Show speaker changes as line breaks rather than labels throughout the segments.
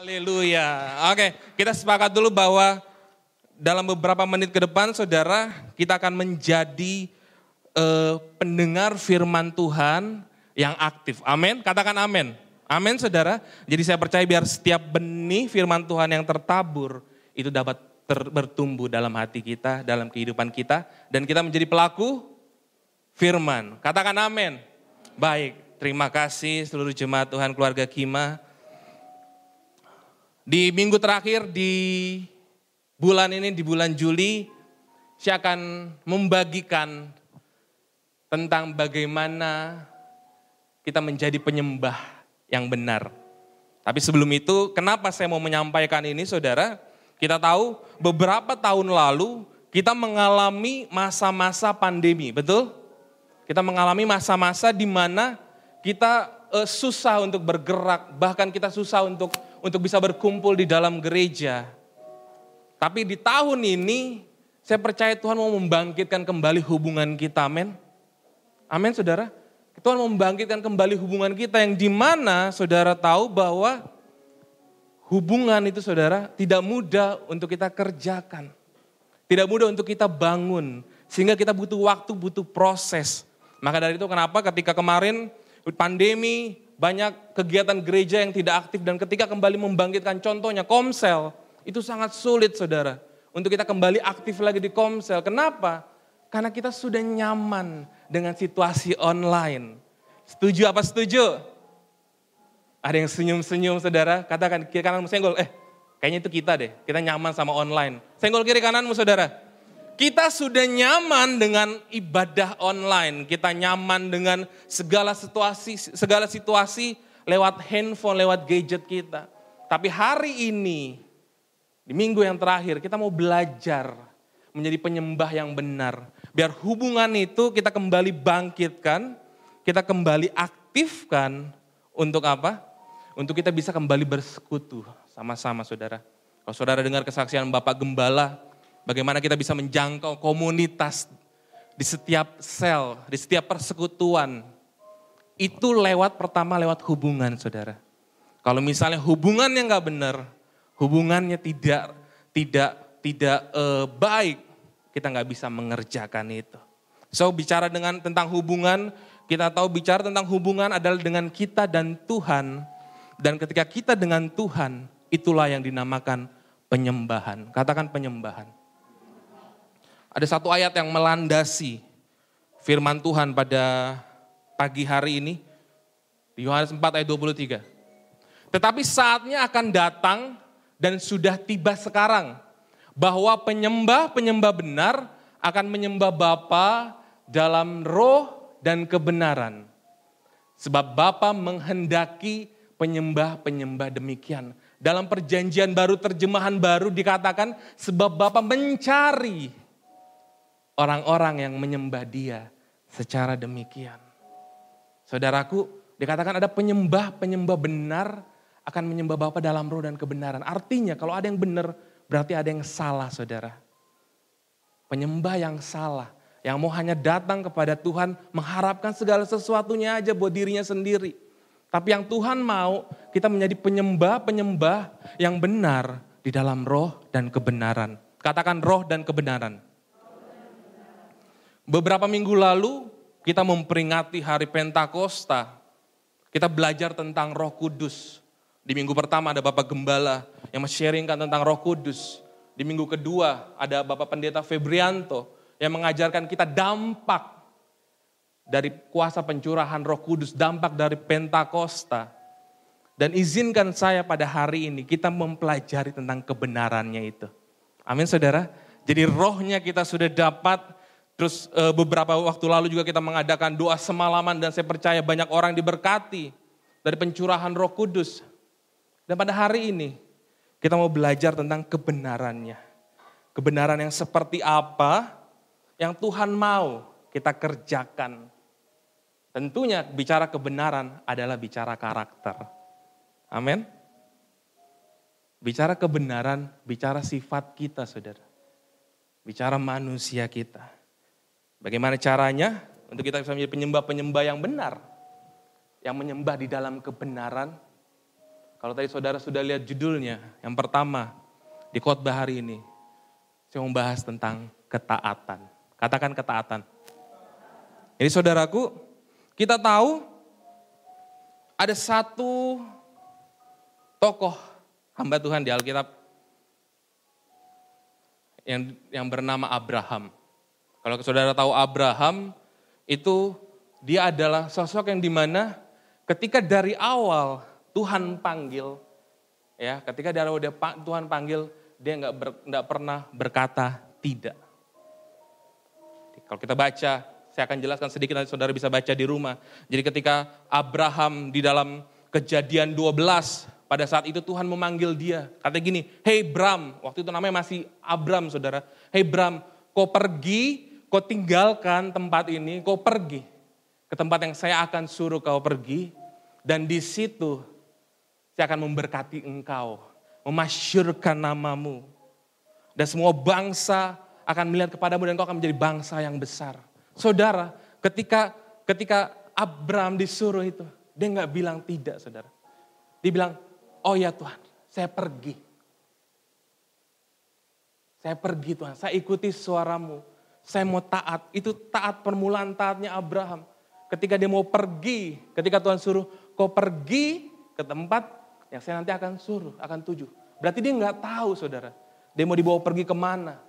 Haleluya. Oke, kita sepakat dulu bahwa dalam beberapa menit ke depan saudara, kita akan menjadi pendengar firman Tuhan yang aktif. Amin, katakan amin. Amin saudara. Jadi saya percaya biar setiap benih firman Tuhan yang tertabur itu dapat bertumbuh dalam hati kita, dalam kehidupan kita. Dan kita menjadi pelaku firman. Katakan amin. Baik, terima kasih seluruh jemaat Tuhan keluarga Kima. Di minggu terakhir di bulan ini, di bulan Juli, saya akan membagikan tentang bagaimana kita menjadi penyembah yang benar. Tapi sebelum itu, kenapa saya mau menyampaikan ini saudara? Kita tahu beberapa tahun lalu kita mengalami masa-masa pandemi, betul? Kita mengalami masa-masa di mana kita susah untuk bergerak, bahkan kita susah untuk bisa berkumpul di dalam gereja. Tapi di tahun ini, saya percaya Tuhan mau membangkitkan kembali hubungan kita, amin. Amin saudara. Tuhan mau membangkitkan kembali hubungan kita yang dimana saudara tahu bahwa hubungan itu saudara tidak mudah untuk kita kerjakan. Tidak mudah untuk kita bangun. Sehingga kita butuh waktu, butuh proses. Maka dari itu kenapa ketika kemarin pandemi, banyak kegiatan gereja yang tidak aktif dan ketika kembali membangkitkan contohnya Komsel, itu sangat sulit saudara. Untuk kita kembali aktif lagi di Komsel. Kenapa? Karena kita sudah nyaman dengan situasi online. Setuju apa setuju? Ada yang senyum-senyum saudara, katakan kiri kananmu senggol, kayaknya itu kita deh, kita nyaman sama online. Senggol kiri kananmu saudara. Kita sudah nyaman dengan ibadah online, kita nyaman dengan segala situasi lewat handphone, lewat gadget kita. Tapi hari ini, di minggu yang terakhir, kita mau belajar menjadi penyembah yang benar. Biar hubungan itu kita kembali bangkitkan, kita kembali aktifkan untuk apa? Untuk kita bisa kembali bersekutu sama-sama saudara. Kalau saudara dengar kesaksian Bapak Gembala, bagaimana kita bisa menjangkau komunitas di setiap sel, di setiap persekutuan. Itu pertama lewat hubungan saudara. Kalau misalnya hubungannya nggak benar, hubungannya tidak baik, kita nggak bisa mengerjakan itu. So bicara tentang hubungan, kita tahu bicara tentang hubungan adalah dengan kita dan Tuhan. Dan ketika kita dengan Tuhan, itulah yang dinamakan penyembahan. Katakan penyembahan. Ada satu ayat yang melandasi firman Tuhan pada pagi hari ini. Di Yohanes 4 ayat 23. Tetapi saatnya akan datang dan sudah tiba sekarang. Bahwa penyembah benar akan menyembah Bapa dalam roh dan kebenaran. Sebab Bapa menghendaki penyembah demikian. Dalam perjanjian baru, terjemahan baru dikatakan sebab Bapa mencari orang-orang yang menyembah Dia secara demikian. Saudaraku, dikatakan ada penyembah benar akan menyembah Bapa dalam roh dan kebenaran. Artinya kalau ada yang benar, berarti ada yang salah saudara. Penyembah yang salah, yang mau hanya datang kepada Tuhan, mengharapkan segala sesuatunya aja buat dirinya sendiri. Tapi yang Tuhan mau, kita menjadi penyembah yang benar di dalam roh dan kebenaran. Katakan roh dan kebenaran. Beberapa minggu lalu kita memperingati hari Pentakosta. Kita belajar tentang Roh Kudus. Di minggu pertama ada Bapak Gembala yang men-sharingkan tentang Roh Kudus. Di minggu kedua ada Bapak Pendeta Febrianto yang mengajarkan kita dampak dari kuasa pencurahan Roh Kudus, dampak dari Pentakosta. Dan izinkan saya pada hari ini kita mempelajari tentang kebenarannya itu. Amin saudara. Jadi rohnya kita sudah dapat. Terus beberapa waktu lalu juga kita mengadakan doa semalaman dan saya percaya banyak orang diberkati dari pencurahan Roh Kudus. Dan pada hari ini kita mau belajar tentang kebenarannya. Kebenaran yang seperti apa yang Tuhan mau kita kerjakan. Tentunya bicara kebenaran adalah bicara karakter. Amin. Bicara kebenaran, bicara sifat kita saudara. Bicara manusia kita. Bagaimana caranya untuk kita bisa menjadi penyembah yang benar. Yang menyembah di dalam kebenaran. Kalau tadi saudara sudah lihat judulnya, yang pertama di khotbah hari ini, saya mau membahas tentang ketaatan. Katakan ketaatan. Jadi saudaraku, kita tahu ada satu tokoh hamba Tuhan di Alkitab yang bernama Abraham. Kalau saudara tahu Abraham, itu dia adalah sosok yang dimana ketika dari awal Tuhan panggil, ya, ketika dari awal Tuhan panggil, dia nggak pernah berkata tidak. Kalau kita baca, saya akan jelaskan sedikit nanti saudara bisa baca di rumah. Jadi ketika Abraham di dalam Kejadian 12, pada saat itu Tuhan memanggil dia. Katanya gini, "Hey Bram," waktu itu namanya masih Abram saudara. "Hey Bram, kau pergi, kau tinggalkan tempat ini, kau pergi ke tempat yang saya akan suruh kau pergi. Dan di situ saya akan memberkati engkau, memasyurkan namamu. Dan semua bangsa akan melihat kepadamu dan kau akan menjadi bangsa yang besar." Saudara, ketika Abram disuruh itu, dia nggak bilang tidak, saudara. Dia bilang, "Oh ya Tuhan, saya pergi. Saya pergi Tuhan, saya ikuti suaramu. Saya mau taat." Itu taat, permulaan taatnya Abraham. Ketika dia mau pergi, ketika Tuhan suruh, "Kau pergi ke tempat yang saya nanti akan suruh, akan tuju." Berarti dia nggak tahu saudara, dia mau dibawa pergi kemana.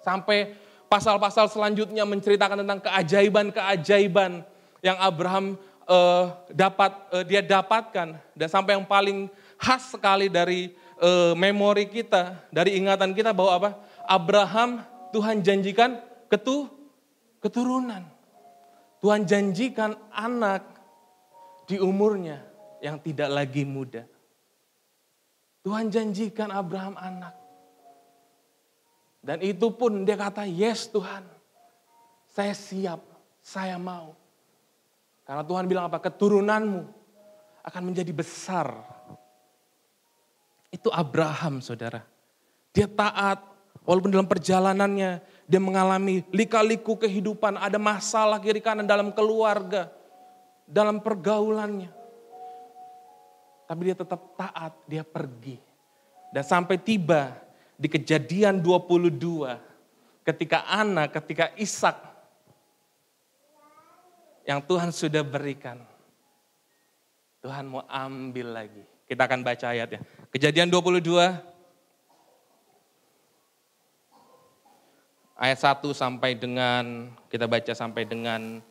Sampai pasal-pasal selanjutnya menceritakan tentang keajaiban-keajaiban yang Abraham dia dapatkan. Dan sampai yang paling khas sekali dari memori kita, dari ingatan kita bahwa apa? Abraham Tuhan janjikan keturunan. Tuhan janjikan anak di umurnya yang tidak lagi muda. Tuhan janjikan Abraham anak. Dan itu pun dia kata, "Yes Tuhan, saya siap, saya mau." Karena Tuhan bilang apa? Keturunanmu akan menjadi besar. Itu Abraham saudara. Dia taat, walaupun dalam perjalanannya dia mengalami lika-liku kehidupan, ada masalah kiri kanan dalam keluarga, dalam pergaulannya. Tapi dia tetap taat, dia pergi. Dan sampai tiba di Kejadian 22, ketika Ishak yang Tuhan sudah berikan, Tuhan mau ambil lagi. Kita akan baca ayatnya. Kejadian 22, ayat 1 sampai dengan, kita baca sampai dengan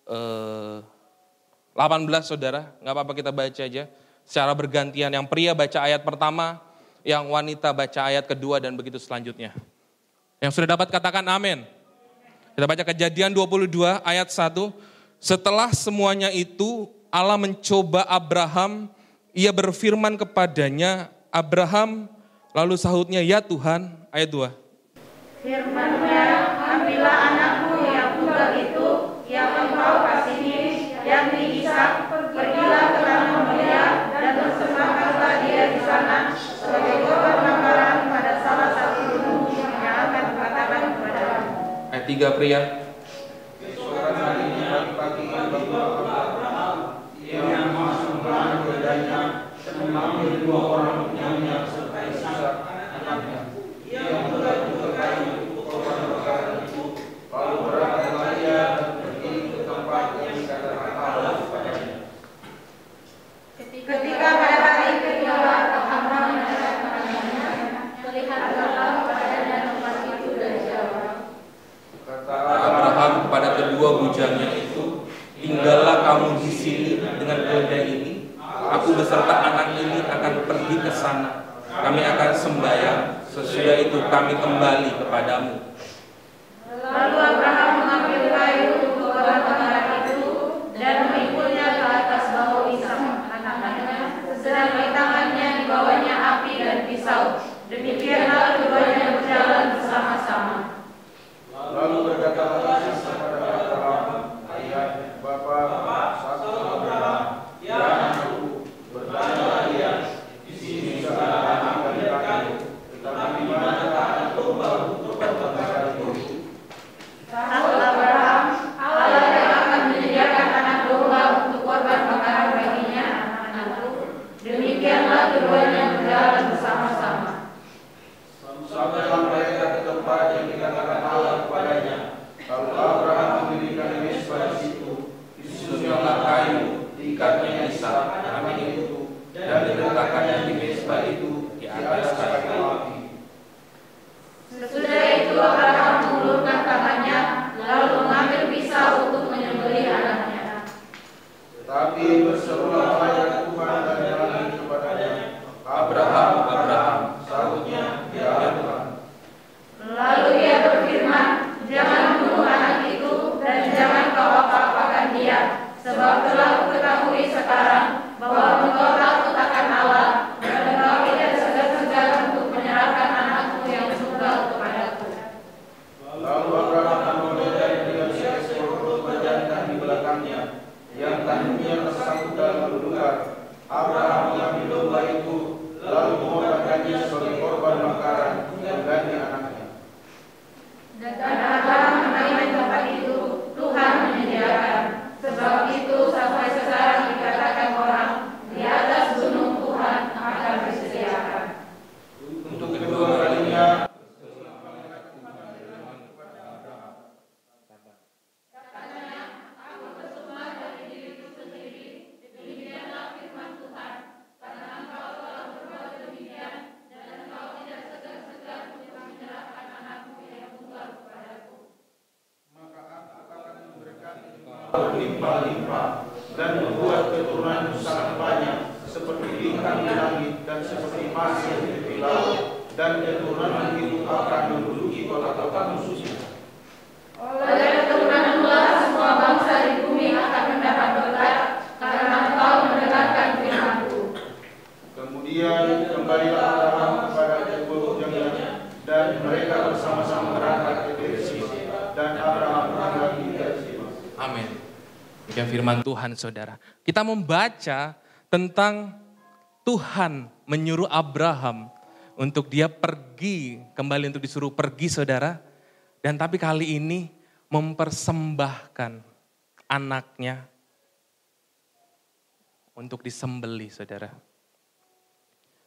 18 saudara, gak apa-apa kita baca aja. Secara bergantian, yang pria baca ayat pertama, yang wanita baca ayat kedua dan begitu selanjutnya. Yang sudah dapat katakan amin. Kita baca Kejadian 22 ayat 1. Setelah semuanya itu Allah mencoba Abraham, ia berfirman kepadanya, "Abraham," lalu sahutnya, "Ya Tuhan." Ayat 2.
Firman-Nya, "Ambillah anakmu yang tunggal itu, yang engkau kasihi, yakni Ishak, pergilah ke tanah Moriah dan persembahkanlah dia di sana sebagai korban bakaran pada salah satu gunung yang akan kukatakan kepadamu."
Ayat 3 pria.
Keesokan harinya pagi-pagi Abraham yang masuk kepadanya dan memanggil 2 orang penyanyi serta Ishak anaknya. Ia menggugah kayu untuk korban bakaran itu, lalu berangkatlah ia dan pergi ke tempat yang dikatakan Allah kepadanya.
Ketika pada hari kedua Abraham mendarat kepadanya, melihatlah kepadanya tempat itu dari jauh.
Kata
Abraham kepada kedua bujangnya itu, "Tinggallah kamu di sini dengan keledai ini. Aku beserta anak ini akan pergi ke sana. Kami akan sembahyang. Sesudah itu kami kembali kepadamu."
Lalu Abraham mengambil kayu untuk korban bakaran itu dan memikulnya ke atas bahu Ishak anaknya, sedang di tangannya dibawanya api dan pisau. Demikianlah keduanya berjalan bersama-sama.
Lalu berkatalah Ishak kepada Abraham, "Ayah, Bapa, satu Abraham, ya anakku, bertanya dia, di sini sekarang anak laki-laki, tetapi di manakah domba untuk korban bakaran itu?"
Sahut Abraham, "Allah yang akan menyediakan anak domba untuk korban bakaran baginya, anakku. Demi
berlimpah-limpah dan membuat keturunanmu sangat banyak seperti bintang di langit dan seperti pasir di tepi laut, dan keturunan itu akan menduduki kota-kota musuhnya.
Oleh keturunanmu lah semua bangsa di bumi akan mendapat berkat, karena engkau mendengarkan firman-Ku.
Kemudian kembalilah Abraham kepada kedua bujangnya, dan mereka bersama-sama berangkat ke Berseba, dan Abraham lagi di Berseba.
Amin. Demikian firman Tuhan, saudara. Kita membaca tentang Tuhan menyuruh Abraham untuk dia pergi, kembali untuk disuruh pergi, saudara. Dan tapi kali ini mempersembahkan anaknya untuk disembelih, saudara.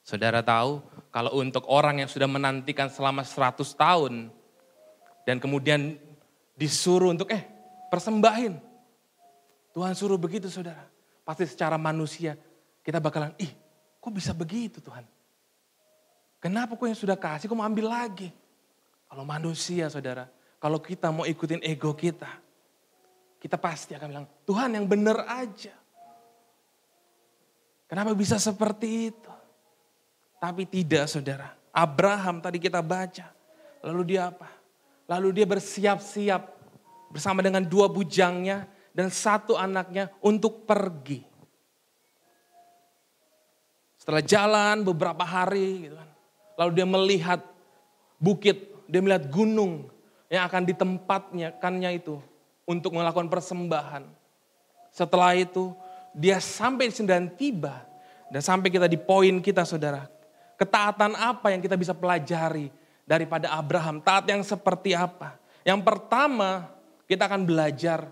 Saudara tahu kalau untuk orang yang sudah menantikan selama 100 tahun dan kemudian disuruh untuk persembahin. Tuhan suruh begitu, saudara. Pasti secara manusia kita bakalan, kok bisa begitu Tuhan? Kenapa kok yang sudah kasih kok mau ambil lagi? Kalau manusia, saudara, kalau kita mau ikutin ego kita pasti akan bilang, Tuhan yang benar aja. Kenapa bisa seperti itu? Tapi tidak, saudara. Abraham tadi kita baca. Lalu dia apa? Lalu dia bersiap-siap bersama dengan 2 bujangnya dan 1 anaknya untuk pergi. Setelah jalan beberapa hari, gitu kan, lalu dia melihat bukit, dia melihat gunung yang akan ditempatkannya itu untuk melakukan persembahan. Setelah itu dia sampai di sini dan tiba. Dan sampai kita di poin kita, saudara. Ketaatan apa yang kita bisa pelajari daripada Abraham? Taat yang seperti apa? Yang pertama kita akan belajar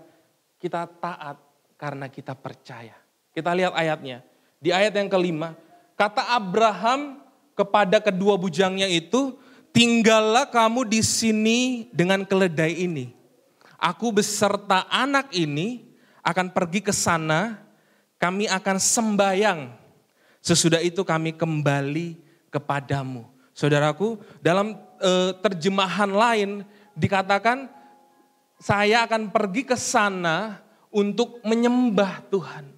kita taat karena kita percaya. Kita lihat ayatnya. Di ayat yang kelima, kata Abraham kepada kedua bujangnya itu, tinggallah kamu di sini dengan keledai ini. Aku beserta anak ini akan pergi ke sana, kami akan sembayang. Sesudah itu kami kembali kepadamu. Saudaraku, dalam terjemahan lain dikatakan, saya akan pergi ke sana untuk menyembah Tuhan.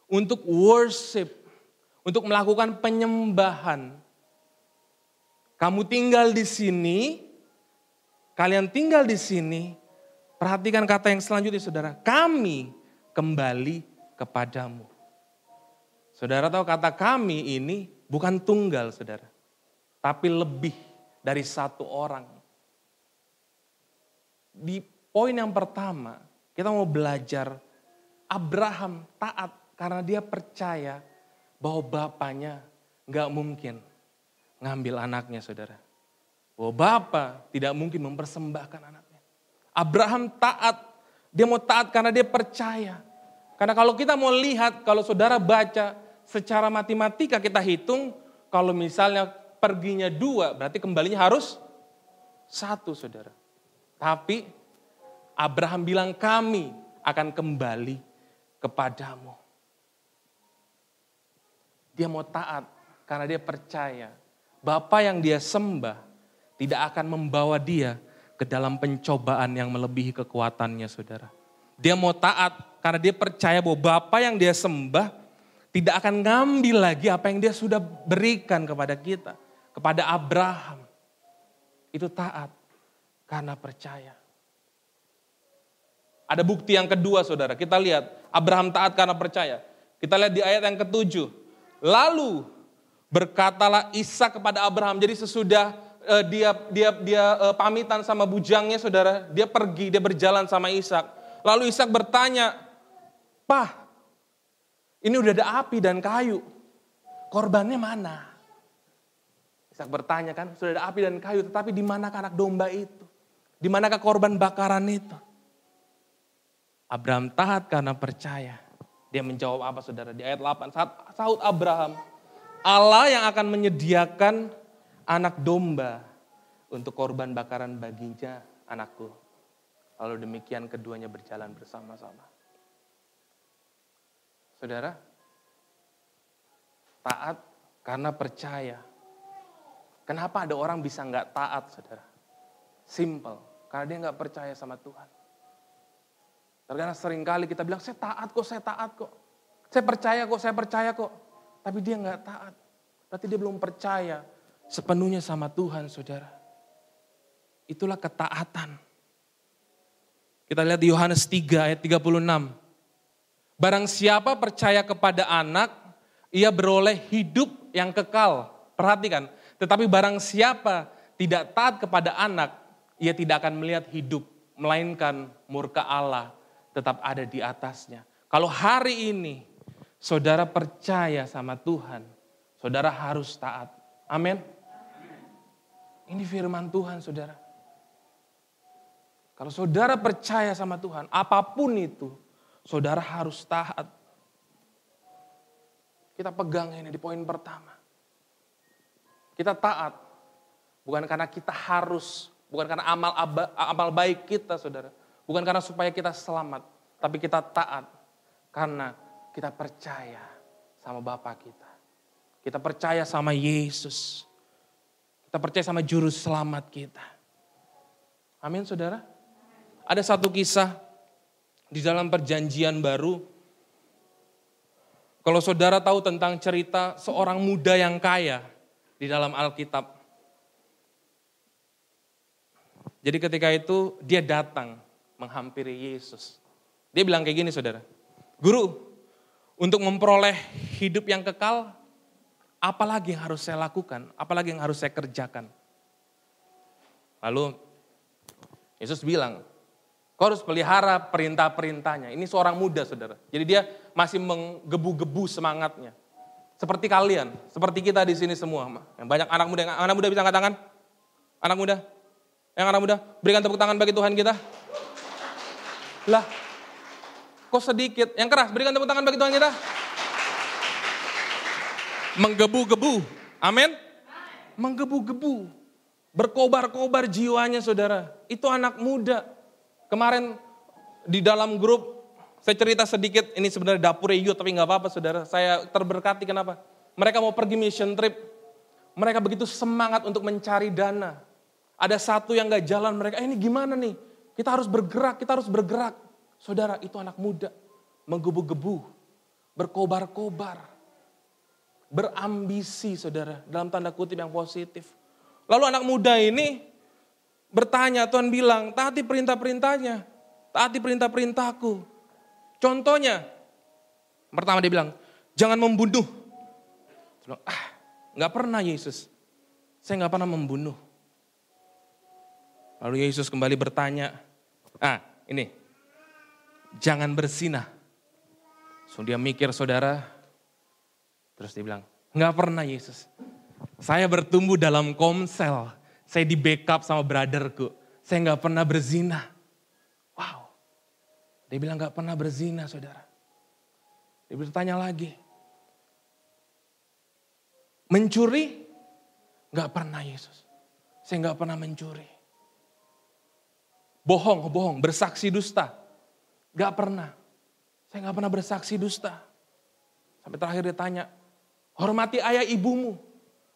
Untuk worship, untuk melakukan penyembahan. Kamu tinggal di sini, kalian tinggal di sini, perhatikan kata yang selanjutnya, saudara. Kami kembali kepadamu. Saudara tahu kata kami ini bukan tunggal, saudara. Tapi lebih dari 1 orang. Di poin yang pertama, kita mau belajar Abraham taat karena dia percaya bahwa bapaknya gak mungkin ngambil anaknya, saudara. Bahwa Bapa tidak mungkin mempersembahkan anaknya. Abraham taat, dia mau taat karena dia percaya. Karena kalau kita mau lihat, kalau saudara baca secara matematika kita hitung, kalau misalnya perginya 2, berarti kembalinya harus 1, saudara. Tapi Abraham bilang kami akan kembali kepadamu. Dia mau taat karena dia percaya Bapa yang dia sembah tidak akan membawa dia ke dalam pencobaan yang melebihi kekuatannya, saudara. Dia mau taat karena dia percaya bahwa Bapa yang dia sembah tidak akan ngambil lagi apa yang dia sudah berikan kepada kita, kepada Abraham. Itu taat karena percaya. Ada bukti yang kedua, saudara. Kita lihat Abraham taat karena percaya. Kita lihat di ayat yang ke-7. Lalu berkatalah Ishak kepada Abraham. Jadi sesudah dia pamitan sama bujangnya, saudara, dia pergi, dia berjalan sama Ishak. Lalu Ishak bertanya, "Pah, ini udah ada api dan kayu. Korbannya mana?" Ishak bertanya kan, sudah ada api dan kayu, tetapi di manakah anak domba itu? Di manakah korban bakaran itu? Abraham taat karena percaya. Dia menjawab apa, saudara? Di ayat 8, sahut Abraham, Allah yang akan menyediakan anak domba untuk korban bakaran baginya, anakku. Lalu demikian keduanya berjalan bersama-sama. Saudara, taat karena percaya. Kenapa ada orang bisa nggak taat, saudara? Simple, karena dia nggak percaya sama Tuhan. Karena seringkali kita bilang, saya taat kok. Saya percaya kok. Tapi dia nggak taat. Berarti dia belum percaya sepenuhnya sama Tuhan, saudara. Itulah ketaatan. Kita lihat di Yohanes 3 ayat 36. Barang siapa percaya kepada anak, ia beroleh hidup yang kekal. Perhatikan, tetapi barang siapa tidak taat kepada anak, ia tidak akan melihat hidup, melainkan murka Allah tetap ada di atasnya. Kalau hari ini saudara percaya sama Tuhan, saudara harus taat. Amin. Ini firman Tuhan, saudara. Kalau saudara percaya sama Tuhan, apapun itu, saudara harus taat. Kita pegang ini di poin pertama. Kita taat, bukan karena kita harus, bukan karena amal baik kita, saudara. Bukan karena supaya kita selamat, tapi kita taat karena kita percaya sama Bapa kita. Kita percaya sama Yesus. Kita percaya sama Juru Selamat kita. Amin, saudara. Ada satu kisah di dalam Perjanjian Baru. Kalau saudara tahu tentang cerita seorang muda yang kaya di dalam Alkitab. Jadi ketika itu dia datang menghampiri Yesus. Dia bilang kayak gini, saudara. Guru, untuk memperoleh hidup yang kekal, apalagi yang harus saya lakukan? Apalagi yang harus saya kerjakan? Lalu Yesus bilang, kau harus pelihara perintah-perintahnya. Ini seorang muda, saudara. Jadi dia masih menggebu-gebu semangatnya. Seperti kalian, seperti kita di sini semua. Yang banyak anak muda bisa angkat tangan? Anak muda? Yang anak muda, berikan tepuk tangan bagi Tuhan kita. Lah, kok sedikit? Yang keras, berikan tepuk tangan bagi Tuhan kita. Menggebu-gebu, amin? Menggebu-gebu, berkobar-kobar jiwanya, saudara. Itu anak muda. Kemarin di dalam grup, saya cerita sedikit, ini sebenarnya dapur youth, tapi gak apa-apa, saudara. Saya terberkati, kenapa? Mereka mau pergi mission trip. Mereka begitu semangat untuk mencari dana. Ada satu yang gak jalan, mereka, ini gimana nih? Kita harus bergerak. Saudara, itu anak muda. Menggebu-gebu, berkobar-kobar, berambisi, saudara. Dalam tanda kutip yang positif. Lalu anak muda ini bertanya, Tuhan bilang, taati perintah-perintahnya. Taati perintah-perintahku. Contohnya, pertama dia bilang, jangan membunuh. Dia bilang, gak pernah Yesus. Saya gak pernah membunuh. Lalu Yesus kembali bertanya, ini, jangan berzinah. So dia mikir, saudara, terus dia bilang, gak pernah Yesus. Saya bertumbuh dalam komsel, saya di backup sama brotherku, saya gak pernah berzina. Wow, dia bilang gak pernah berzina, saudara. Dia bertanya lagi, mencuri? Gak pernah Yesus, saya gak pernah mencuri. Bohong, bersaksi dusta. Gak pernah. Saya gak pernah bersaksi dusta. Sampai terakhir dia tanya, hormati ayah ibumu.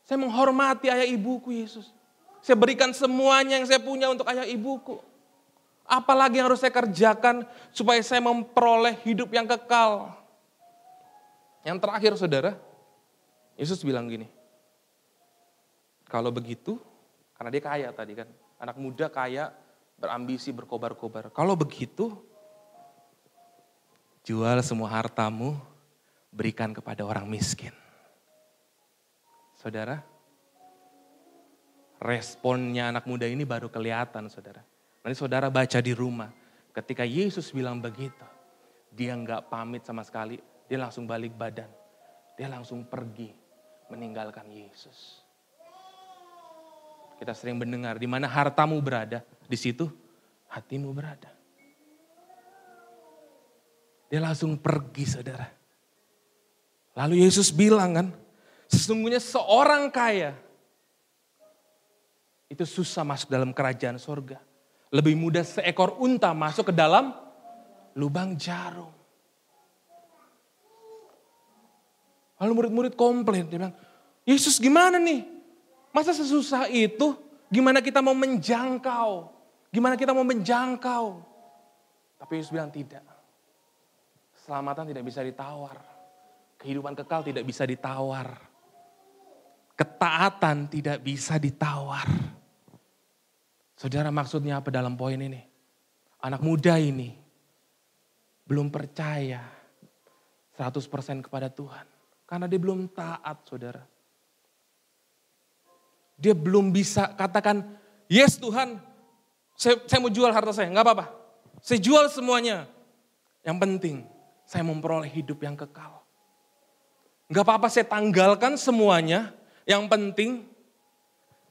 Saya menghormati ayah ibuku, Yesus. Saya berikan semuanya yang saya punya untuk ayah ibuku. Apalagi yang harus saya kerjakan supaya saya memperoleh hidup yang kekal. Yang terakhir, saudara, Yesus bilang gini, kalau begitu, karena dia kaya tadi kan, anak muda kaya, berambisi, berkobar-kobar. Kalau begitu, jual semua hartamu, berikan kepada orang miskin. Saudara, responnya anak muda ini baru kelihatan, saudara. Nanti saudara baca di rumah, ketika Yesus bilang begitu, dia nggak pamit sama sekali, dia langsung balik badan. Dia langsung pergi, meninggalkan Yesus. Kita sering mendengar, di mana hartamu berada, di situ hatimu berada. Dia langsung pergi, saudara. Lalu Yesus bilang kan, sesungguhnya seorang kaya itu susah masuk dalam kerajaan surga. Lebih mudah seekor unta masuk ke dalam lubang jarum. Lalu murid-murid komplain, dia bilang, Yesus gimana nih? Masa sesusah itu? Gimana kita mau menjangkau? Gimana kita mau menjangkau? Tapi Yesus bilang tidak. Keselamatan tidak bisa ditawar. Kehidupan kekal tidak bisa ditawar. Ketaatan tidak bisa ditawar. Saudara, maksudnya apa dalam poin ini? Anak muda ini belum percaya 100% kepada Tuhan. Karena dia belum taat, saudara. Dia belum bisa katakan, yes Tuhan, saya mau jual harta saya, gak apa-apa. Saya jual semuanya. Yang penting, saya memperoleh hidup yang kekal. Gak apa-apa saya tanggalkan semuanya. Yang penting,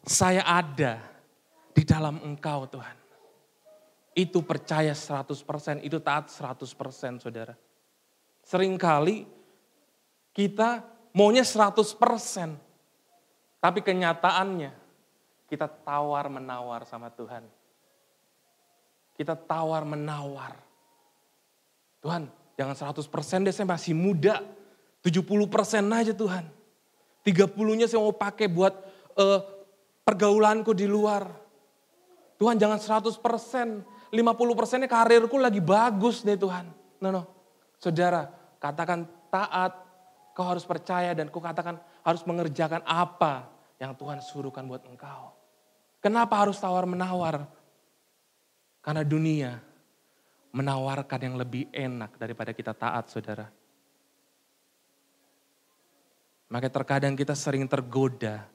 saya ada di dalam Engkau Tuhan. Itu percaya 100%, itu taat 100% saudara. Seringkali kita maunya 100%. Tapi kenyataannya kita tawar-menawar sama Tuhan. Kita tawar-menawar. Tuhan, jangan 100% deh, saya masih muda. 70% aja Tuhan. 30-nya saya mau pakai buat pergaulanku di luar. Tuhan jangan 100%, 50%-nya karirku lagi bagus nih Tuhan. No. Saudara, katakan taat, kau harus percaya dan kau katakan harus mengerjakan apa yang Tuhan suruhkan buat engkau. Kenapa harus tawar-menawar? Karena dunia menawarkan yang lebih enak daripada kita taat, saudara. Maka terkadang kita sering tergoda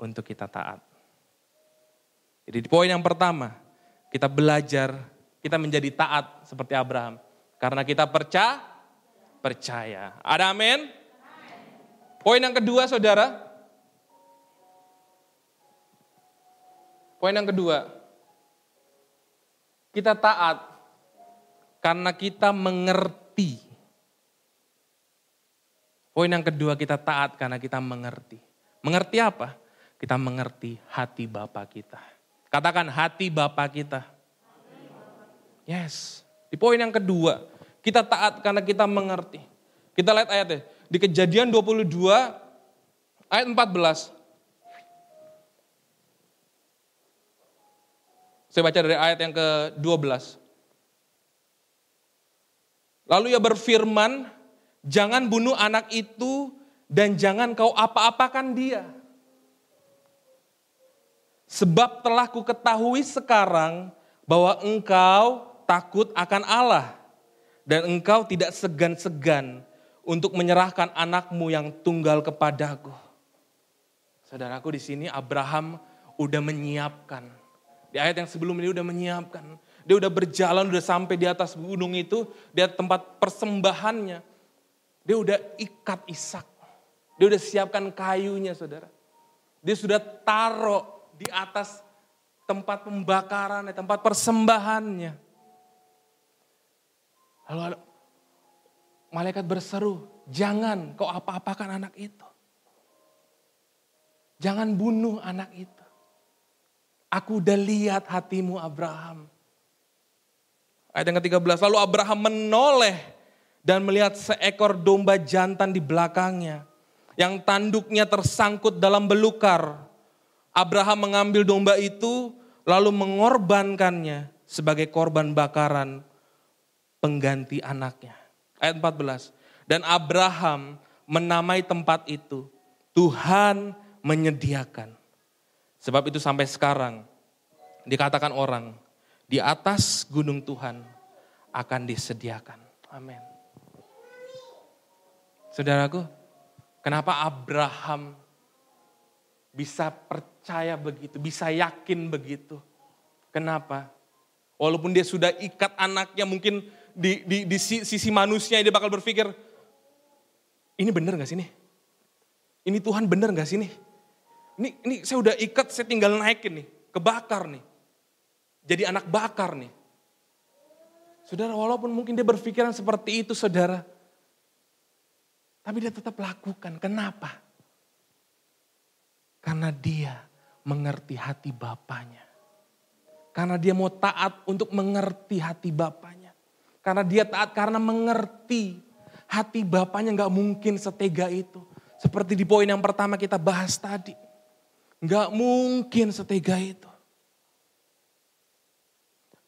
untuk kita taat. Jadi di poin yang pertama, kita belajar, kita menjadi taat seperti Abraham. Karena kita percaya. Ada amin? Poin yang kedua, saudara. Poin yang kedua, kita taat karena kita mengerti. Poin yang kedua, kita taat karena kita mengerti. Mengerti apa? Kita mengerti hati Bapa kita. Katakan hati Bapa kita. Yes. Di poin yang kedua, kita taat karena kita mengerti. Kita lihat ayatnya. Di Kejadian 22 ayat 14. Saya baca dari ayat yang ke-12. Lalu ia berfirman, jangan bunuh anak itu dan jangan kau apa-apakan dia. Sebab telah ku ketahui sekarang bahwa engkau takut akan Allah. Dan engkau tidak segan-segan untuk menyerahkan anakmu yang tunggal kepadaku. Saudaraku, di sini Abraham udah menyiapkan. Di ayat yang sebelum ini udah menyiapkan. Dia udah berjalan, udah sampai di atas gunung itu. Dia tempat persembahannya. Dia udah ikat Ishak. Dia udah siapkan kayunya, saudara. Dia sudah taruh di atas tempat pembakarannya, tempat persembahannya. Lalu malaikat berseru, jangan kau apa-apakan anak itu. Jangan bunuh anak itu. Aku udah lihat hatimu Abraham. Ayat yang ke-13, lalu Abraham menoleh dan melihat seekor domba jantan di belakangnya. Yang tanduknya tersangkut dalam belukar. Abraham mengambil domba itu lalu mengorbankannya sebagai korban bakaran pengganti anaknya. Ayat 14, dan Abraham menamai tempat itu Tuhan menyediakan. Sebab itu sampai sekarang dikatakan orang di atas gunung Tuhan akan disediakan. Amin. Saudaraku, kenapa Abraham bisa percaya begitu, bisa yakin begitu? Kenapa? Walaupun dia sudah ikat anaknya, mungkin di sisi manusia dia bakal berpikir, ini benar gak sih nih? Ini Tuhan benar gak sih nih? Ini saya udah ikat, saya tinggal naikin nih, kebakar nih. Jadi anak bakar nih. Saudara, walaupun mungkin dia berpikiran seperti itu, saudara. Tapi dia tetap lakukan. Kenapa? Karena dia mengerti hati Bapanya. Karena dia mau taat untuk mengerti hati Bapanya. Karena dia taat karena mengerti hati Bapanya, gak mungkin setega itu. Seperti di poin yang pertama kita bahas tadi. Gak mungkin setega itu.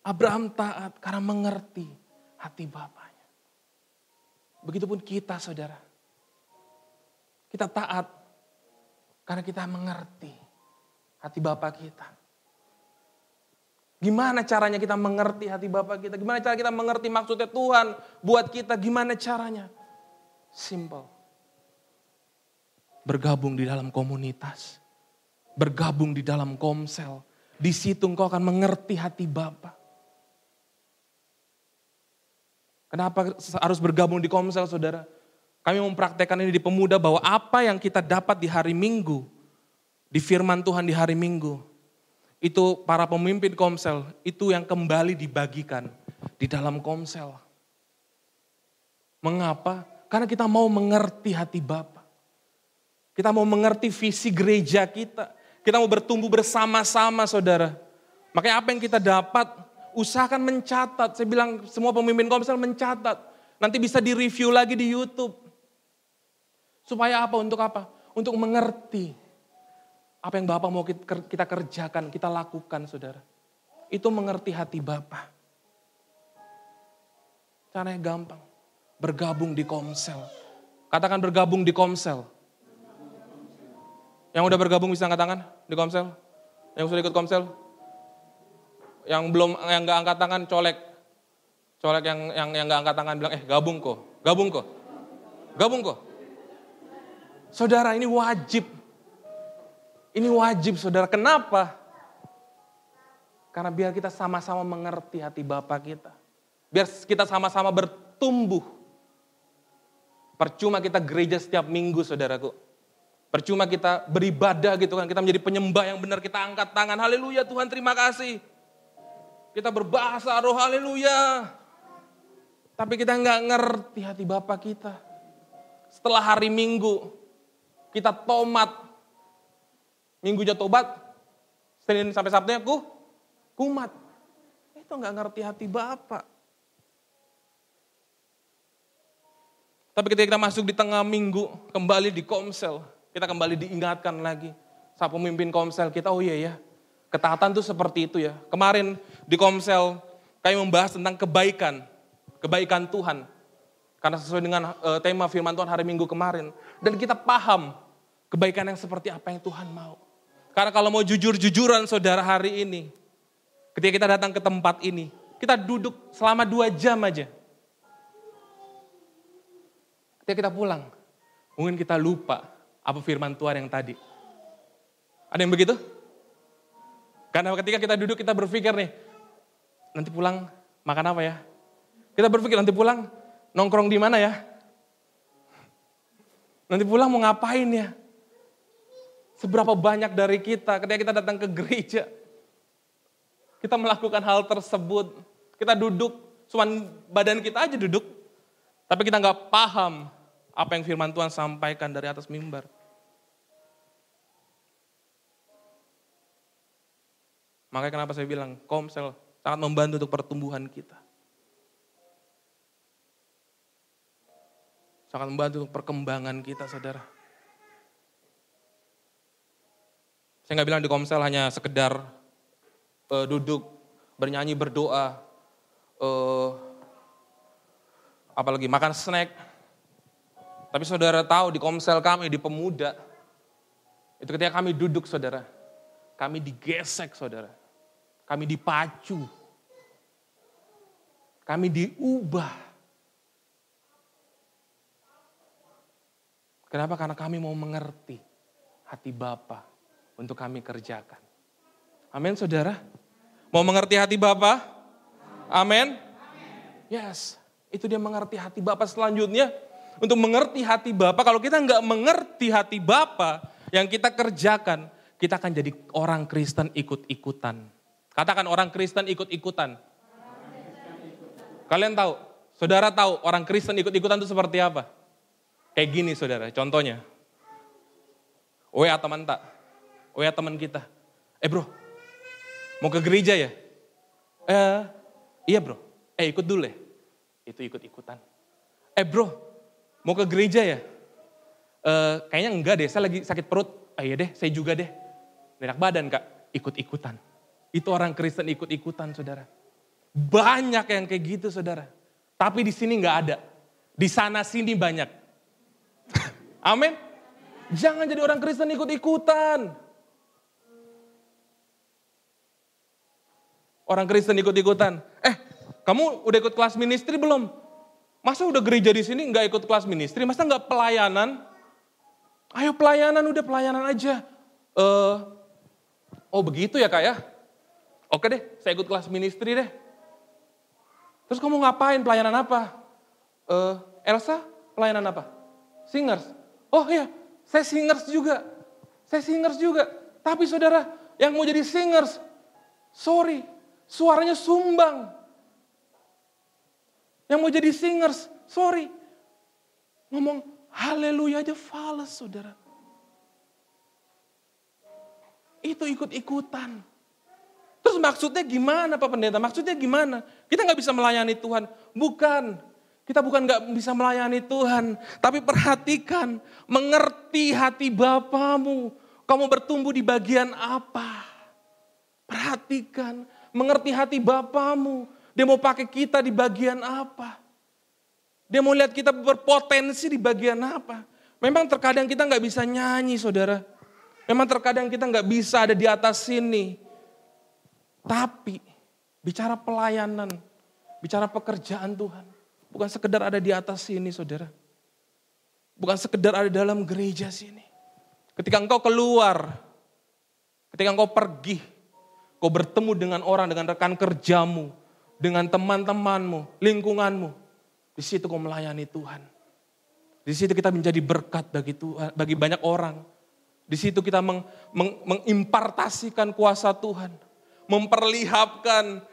Abraham taat karena mengerti hati Bapaknya. Begitupun kita, saudara. Kita taat karena kita mengerti hati Bapa kita. Gimana caranya kita mengerti hati Bapa kita? Gimana cara kita mengerti maksudnya Tuhan buat kita? Gimana caranya? Simple. Bergabung di dalam komunitas. Bergabung di dalam komsel. Di situ engkau akan mengerti hati Bapa. Kenapa harus bergabung di komsel, saudara? Kami mempraktekkan ini di pemuda bahwa apa yang kita dapat di hari Minggu, di firman Tuhan di hari Minggu, itu para pemimpin komsel, itu yang kembali dibagikan di dalam komsel. Mengapa? Karena kita mau mengerti hati Bapa. Kita mau mengerti visi gereja kita. Kita mau bertumbuh bersama-sama, saudara. Makanya apa yang kita dapat, usahakan mencatat. Saya bilang semua pemimpin komsel mencatat. Nanti bisa direview lagi di YouTube. Supaya apa? Untuk apa? Untuk mengerti apa yang Bapak mau kita kerjakan, kita lakukan, saudara. Itu mengerti hati Bapak. Caranya gampang. Bergabung di komsel. Katakan bergabung di komsel. Yang udah bergabung bisa angkat tangan di komsel? Yang sudah ikut komsel? Yang belum, yang gak angkat tangan colek. Colek yang gak angkat tangan bilang, gabung kok. Gabung kok. Gabung kok. Saudara, ini wajib. Ini wajib, saudara. Kenapa? Karena biar kita sama-sama mengerti hati Bapa kita. Biar kita sama-sama bertumbuh. Percuma kita gereja setiap minggu, saudaraku. Percuma kita beribadah gitu kan. Kita menjadi penyembah yang benar. Kita angkat tangan. Haleluya, Tuhan terima kasih. Kita berbahasa roh, haleluya. Tapi kita nggak ngerti hati Bapa kita. Setelah hari Minggu, kita tomat. Minggunya tobat, Senin sampai Sabtunya kumat. Itu nggak ngerti hati Bapa. Tapi ketika kita masuk di tengah minggu, kembali di komsel, kita kembali diingatkan lagi. Saat pemimpin komsel kita, oh iya ya, ketaatan tuh seperti itu ya. Kemarin di komsel, kami membahas tentang kebaikan Tuhan. Karena sesuai dengan tema firman Tuhan hari Minggu kemarin. Dan kita paham kebaikan yang seperti apa yang Tuhan mau. Karena kalau mau jujur-jujuran saudara hari ini, ketika kita datang ke tempat ini, kita duduk selama 2 jam aja. Ketika kita pulang, mungkin kita lupa apa firman Tuhan yang tadi. Ada yang begitu? Karena ketika kita duduk, kita berpikir nih, nanti pulang makan apa ya? Kita berpikir nanti pulang nongkrong di mana ya? Nanti pulang mau ngapain ya? Seberapa banyak dari kita ketika kita datang ke gereja, kita melakukan hal tersebut. Kita duduk, cuma badan kita aja duduk. Tapi kita nggak paham apa yang firman Tuhan sampaikan dari atas mimbar. Makanya kenapa saya bilang komsel sangat membantu untuk pertumbuhan kita. Sangat membantu untuk perkembangan kita, saudara. Saya nggak bilang di komsel hanya sekedar duduk, bernyanyi, berdoa, apalagi makan snack. Tapi saudara tahu di komsel kami, di pemuda, itu ketika kami duduk, saudara, kami digesek, saudara. Kami dipacu. Kami diubah. Kenapa? Karena kami mau mengerti hati Bapa untuk kami kerjakan. Amin, saudara. Mau mengerti hati Bapa? Amin. Yes, itu dia mengerti hati Bapa. Selanjutnya, untuk mengerti hati Bapa, kalau kita nggak mengerti hati Bapa yang kita kerjakan, kita akan jadi orang Kristen ikut-ikutan. Katakan orang Kristen ikut-ikutan. Kalian tahu, saudara tahu orang Kristen ikut-ikutan itu seperti apa? Kayak gini saudara, contohnya. WA teman tak? WA teman kita. Bro, mau ke gereja ya? Iya bro, ikut dulu ya. Itu ikut-ikutan. Bro, mau ke gereja ya? Kayaknya enggak deh, saya lagi sakit perut. Iya deh, saya juga deh. Enak badan kak, ikut-ikutan. Itu orang Kristen ikut-ikutan saudara. Banyak yang kayak gitu saudara. Tapi di sini nggak ada. Di sana sini banyak. Amin. Jangan jadi orang Kristen ikut-ikutan. Orang Kristen ikut-ikutan. Kamu udah ikut kelas ministry belum? Masa udah gereja di sini nggak ikut kelas ministry? Masa nggak pelayanan? Ayo pelayanan, udah pelayanan aja. Oh begitu ya Kak ya? Oke deh, saya ikut kelas ministry deh. Terus kamu ngapain? Pelayanan apa? Elsa, pelayanan apa? Singers. Oh iya, saya singers juga. Tapi saudara, yang mau jadi singers, sorry, suaranya sumbang. Yang mau jadi singers, sorry, ngomong haleluya aja fals, saudara. Itu ikut-ikutan. Terus maksudnya gimana Pak Pendeta? Maksudnya gimana? Kita nggak bisa melayani Tuhan. Bukan. Kita bukan nggak bisa melayani Tuhan. Tapi perhatikan, mengerti hati Bapamu. Kamu bertumbuh di bagian apa? Perhatikan, mengerti hati Bapamu. Dia mau pakai kita di bagian apa? Dia mau lihat kita berpotensi di bagian apa? Memang terkadang kita nggak bisa nyanyi, saudara. Memang terkadang kita nggak bisa ada di atas sini. Tapi bicara pelayanan, bicara pekerjaan Tuhan, bukan sekedar ada di atas sini, saudara. Bukan sekedar ada dalam gereja sini. Ketika engkau keluar, ketika engkau pergi, kau bertemu dengan orang, dengan rekan kerjamu, dengan teman-temanmu, lingkunganmu, di situ kau melayani Tuhan. Di situ kita menjadi berkat bagi Tuhan, bagi banyak orang. Di situ kita mengimpartasikan kuasa Tuhan. Memperlihatkan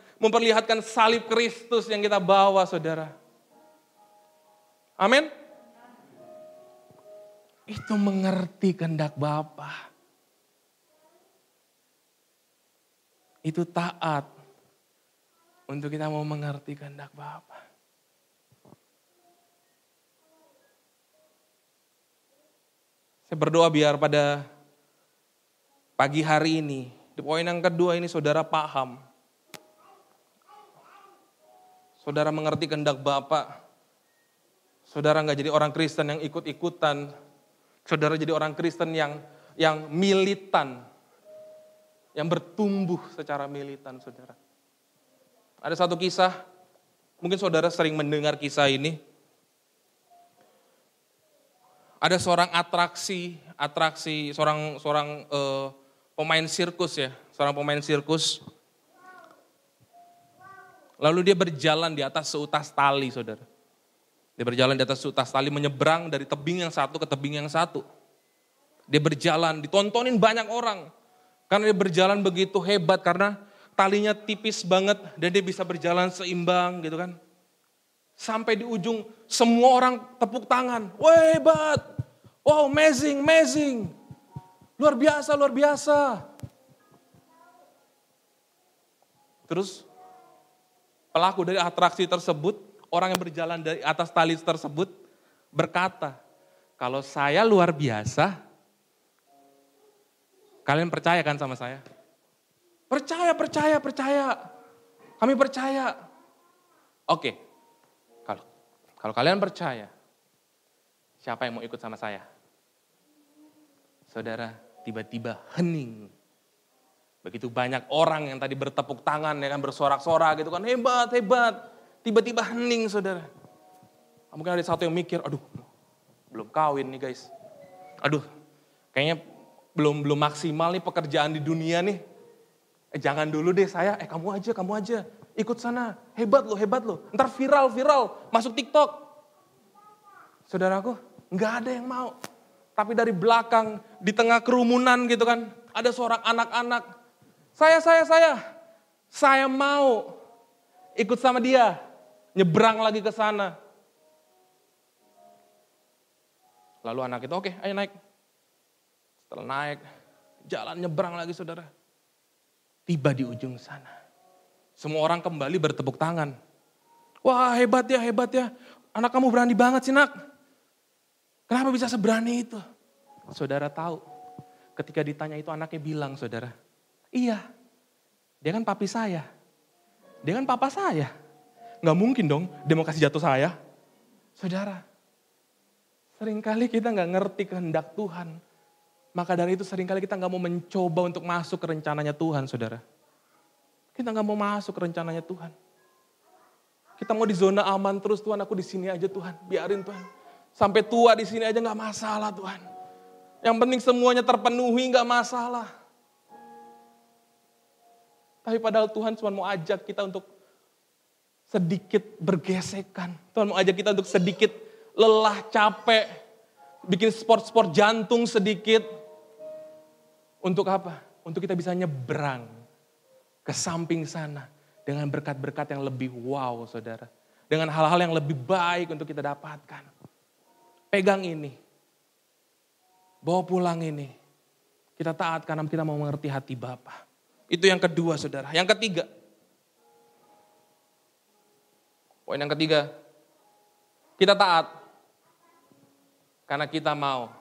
salib Kristus yang kita bawa, saudara. Amin. Itu mengerti kehendak Bapa. Itu taat untuk kita mau mengerti kehendak Bapa. Saya berdoa biar pada pagi hari ini, di poin yang kedua ini saudara paham. Saudara mengerti kehendak Bapa. Saudara nggak jadi orang Kristen yang ikut-ikutan. Saudara jadi orang Kristen yang militan. Yang bertumbuh secara militan, saudara. Ada satu kisah, mungkin saudara sering mendengar kisah ini. Ada seorang seorang pemain sirkus ya, seorang pemain sirkus. Lalu dia berjalan di atas seutas tali, saudara. Dia berjalan di atas seutas tali, menyeberang dari tebing yang satu ke tebing yang satu. Dia berjalan, ditontonin banyak orang. Karena dia berjalan begitu hebat, karena talinya tipis banget, dan dia bisa berjalan seimbang gitu kan. Sampai di ujung, semua orang tepuk tangan. Wah hebat, wow amazing. Luar biasa. Terus pelaku dari atraksi tersebut, orang yang berjalan dari atas tali tersebut berkata, kalau saya luar biasa, kalian percaya kan sama saya? Percaya. Kami percaya. Oke, kalau kalian percaya, siapa yang mau ikut sama saya? Saudara, tiba-tiba hening. Begitu banyak orang yang tadi bertepuk tangan, ya kan, bersorak-sorak gitu kan, hebat. Tiba-tiba hening, saudara. Mungkin ada satu yang mikir, aduh, belum kawin nih guys. Aduh, kayaknya belum maksimal nih pekerjaan di dunia nih. Jangan dulu deh saya, kamu aja. Ikut sana, hebat lo. Ntar viral, masuk TikTok. Saudaraku, nggak ada yang mau. Tapi dari belakang, di tengah kerumunan gitu kan, ada seorang anak-anak. Saya mau ikut sama dia, nyebrang lagi ke sana. Lalu anak itu, oke, ayo naik. Setelah naik, jalan nyebrang lagi saudara. Tiba di ujung sana. Semua orang kembali bertepuk tangan. Wah hebat ya. Anak kamu berani banget sih nak. Kenapa bisa seberani itu? Saudara tahu, ketika ditanya itu anaknya bilang saudara. Iya, dia kan papi saya. Dia kan papa saya. Nggak mungkin dong dia mau kasih jatuh saya. Saudara, seringkali kita nggak ngerti kehendak Tuhan. Maka dari itu seringkali kita nggak mau mencoba untuk masuk ke rencananya Tuhan, saudara. Kita nggak mau masuk ke rencananya Tuhan. Kita mau di zona aman terus, Tuhan aku di sini aja Tuhan, biarin Tuhan. Sampai tua di sini aja nggak masalah Tuhan. Yang penting semuanya terpenuhi nggak masalah. Tapi padahal Tuhan cuma mau ajak kita untuk sedikit bergesekan. Tuhan mau ajak kita untuk sedikit lelah, capek, bikin sport-sport jantung sedikit. Untuk apa? Untuk kita bisa nyebrang ke samping sana dengan berkat-berkat yang lebih wow, saudara. Dengan hal-hal yang lebih baik untuk kita dapatkan. Pegang ini. Bawa pulang ini. Kita taat karena kita mau mengerti hati Bapa. Itu yang kedua, saudara. Yang ketiga. Poin yang ketiga. Kita taat karena kita mau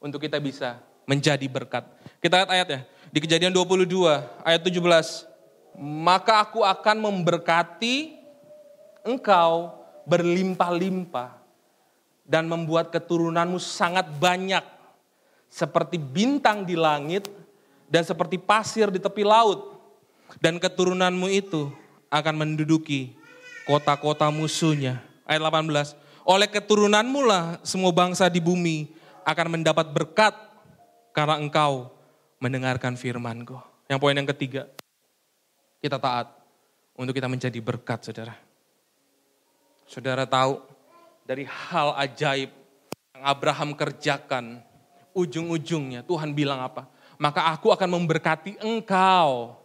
untuk kita bisa menjadi berkat. Kita lihat ayatnya. Di Kejadian 22 ayat 17. Maka aku akan memberkati engkau berlimpah-limpah dan membuat keturunanmu sangat banyak seperti bintang di langit dan seperti pasir di tepi laut. Dan keturunanmu itu akan menduduki kota-kota musuhnya. Ayat 18. Oleh keturunanmu lah semua bangsa di bumi akan mendapat berkat karena engkau mendengarkan firman-Ku. Yang poin yang ketiga, kita taat untuk kita menjadi berkat, saudara. Saudara tahu dari hal ajaib yang Abraham kerjakan, ujung-ujungnya Tuhan bilang apa? Maka aku akan memberkati engkau.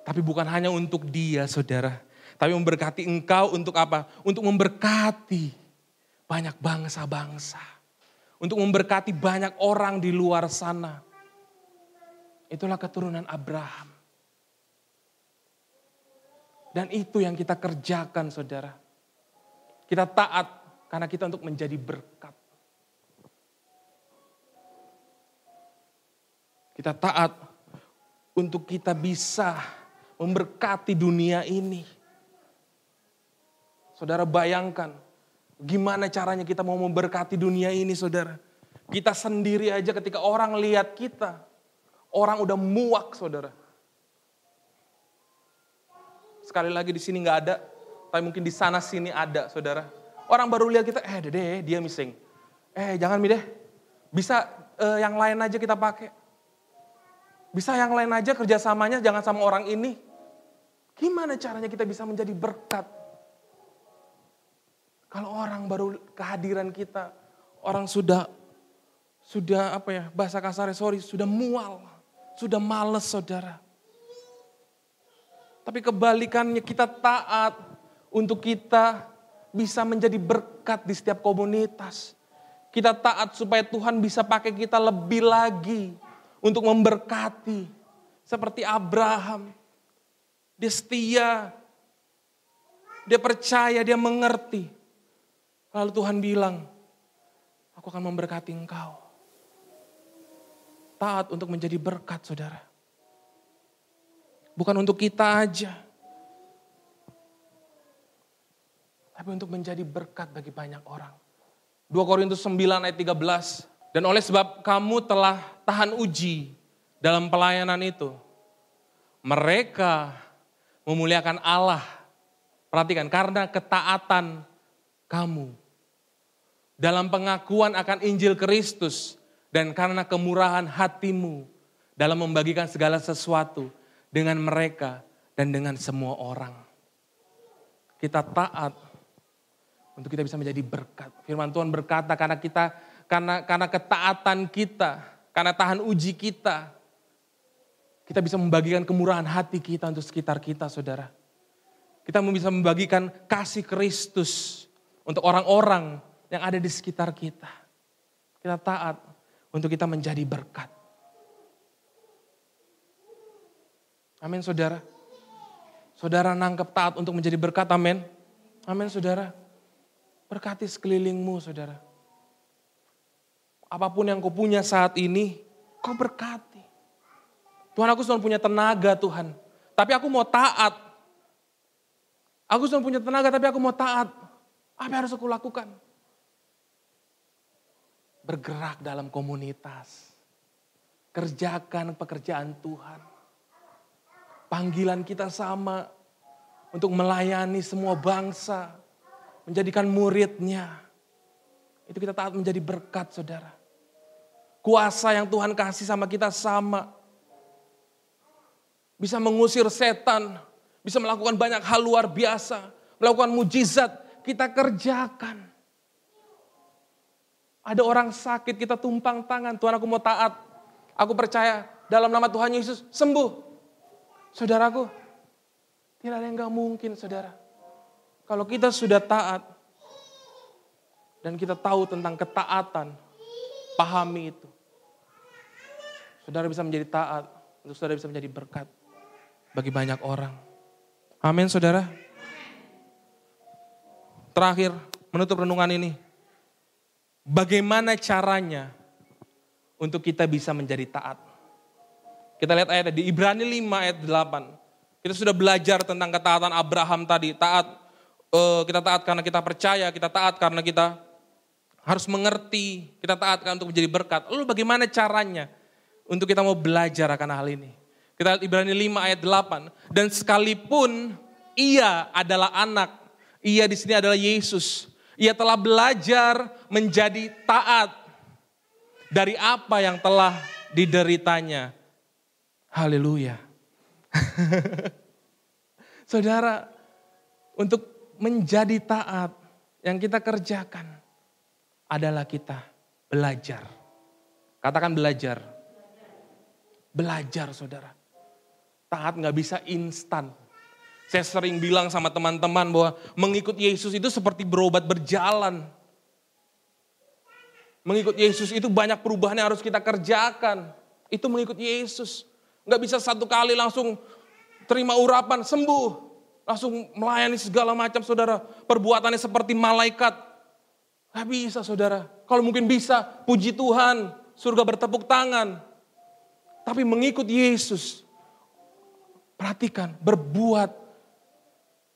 Tapi bukan hanya untuk dia, saudara. Tapi memberkati engkau untuk apa? Untuk memberkati banyak bangsa-bangsa. Untuk memberkati banyak orang di luar sana. Itulah keturunan Abraham. Dan itu yang kita kerjakan, saudara. Kita taat karena kita untuk menjadi berkat. Kita taat untuk kita bisa memberkati dunia ini. Saudara bayangkan, gimana caranya kita mau memberkati dunia ini, saudara. Kita sendiri aja ketika orang lihat kita, orang udah muak, saudara. Sekali lagi di sini nggak ada, tapi mungkin di sana sini ada, saudara. Orang baru lihat kita, deh dia missing. Jangan deh, bisa yang lain aja kita pakai. Bisa yang lain aja kerjasamanya, jangan sama orang ini. Gimana caranya kita bisa menjadi berkat? Kalau orang baru kehadiran kita, orang sudah bahasa kasarnya sudah mual, sudah males, saudara. Tapi kebalikannya kita taat untuk kita bisa menjadi berkat di setiap komunitas. Kita taat supaya Tuhan bisa pakai kita lebih lagi untuk memberkati. Seperti Abraham, dia setia, dia percaya, dia mengerti. Lalu Tuhan bilang, aku akan memberkati engkau. Taat untuk menjadi berkat, saudara. Bukan untuk kita aja. Tapi untuk menjadi berkat bagi banyak orang. 2 Korintus 9 ayat 13. Dan oleh sebab kamu telah tahan uji dalam pelayanan itu. Mereka memuliakan Allah. Perhatikan, karena ketaatan kamu. Dalam pengakuan akan Injil Kristus. Dan karena kemurahan hatimu. Dalam membagikan segala sesuatu dengan mereka dan dengan semua orang. Kita taat untuk kita bisa menjadi berkat. Firman Tuhan berkata karena ketaatan kita, karena tahan uji kita bisa membagikan kemurahan hati kita untuk sekitar kita, saudara. Kita bisa membagikan kasih Kristus untuk orang-orang yang ada di sekitar kita. Kita taat untuk kita menjadi berkat. Amin, saudara. Saudara nangkep taat untuk menjadi berkat, amin. Amin, saudara. Berkati sekelilingmu, saudara. Apapun yang kau punya saat ini, kau berkati. Tuhan, aku cuma punya tenaga, Tuhan. Tapi aku mau taat. Aku sudah punya tenaga tapi aku mau taat. Apa yang harus aku lakukan? Bergerak dalam komunitas. Kerjakan pekerjaan Tuhan. Panggilan kita sama untuk melayani semua bangsa. Menjadikan muridnya. Itu kita taat menjadi berkat, saudara. Kuasa yang Tuhan kasih sama kita sama. Bisa mengusir setan. Bisa melakukan banyak hal luar biasa. Melakukan mujizat. Kita kerjakan. Ada orang sakit, kita tumpang tangan. Tuhan, aku mau taat. Aku percaya dalam nama Tuhan Yesus sembuh. Saudaraku, tidak ada yang gak mungkin, saudara. Kalau kita sudah taat dan kita tahu tentang ketaatan, pahami itu. Saudara bisa menjadi taat, untuk saudara bisa menjadi berkat bagi banyak orang. Amin, saudara. Terakhir, menutup renungan ini. Bagaimana caranya untuk kita bisa menjadi taat? Kita lihat ayatnya di Ibrani 5 ayat 8. Kita sudah belajar tentang ketaatan Abraham tadi. Kita taat karena kita percaya, kita taat karena kita harus mengerti, kita taat untuk menjadi berkat. Lalu bagaimana caranya untuk kita mau belajar akan hal ini? Kita lihat Ibrani 5 ayat 8. Dan sekalipun ia adalah anak, ia di sini adalah Yesus. Ia telah belajar menjadi taat dari apa yang telah dideritanya. Haleluya. Saudara, untuk menjadi taat yang kita kerjakan adalah kita belajar. Katakan belajar. Belajar, saudara. Taat gak bisa instan. Saya sering bilang sama teman-teman bahwa mengikut Yesus itu seperti berobat berjalan. Mengikut Yesus itu banyak perubahan yang harus kita kerjakan. Itu mengikut Yesus. Gak bisa satu kali langsung terima urapan, sembuh. Langsung melayani segala macam, saudara. Perbuatannya seperti malaikat. Gak bisa, saudara. Kalau mungkin bisa, puji Tuhan. Surga bertepuk tangan. Tapi mengikut Yesus. Perhatikan, berbuat.